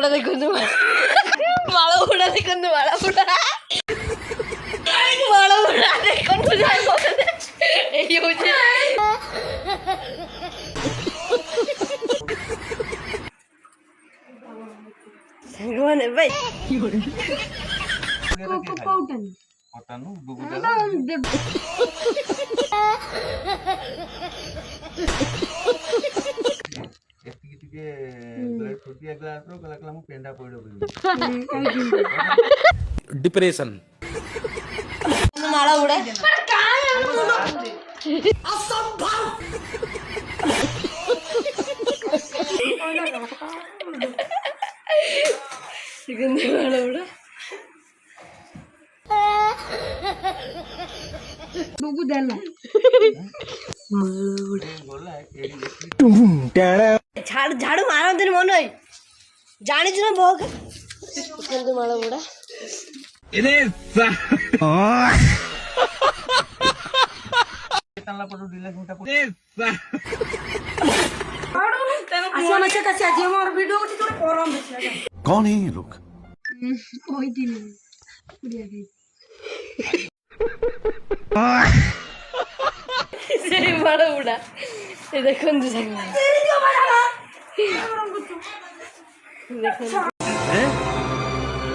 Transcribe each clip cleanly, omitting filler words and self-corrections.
ବୁଢ଼ା ଦେଖନ୍ତୁ ମାଳ ବୁଢ଼ା ଦେଖନ୍ତୁ ମାଳ ବୁଢ଼ା ଦେଖନ୍ତୁ ଏଇ ହଉଛି ସାଙ୍ଗମାନେ ଭାଇ डिप्रेशन माला उड़ा माला उड़ा झाड़ू मारते मन जानी ना बहुत माला उड़ा कौन है ये लोग माला उड़ा देखो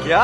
क्या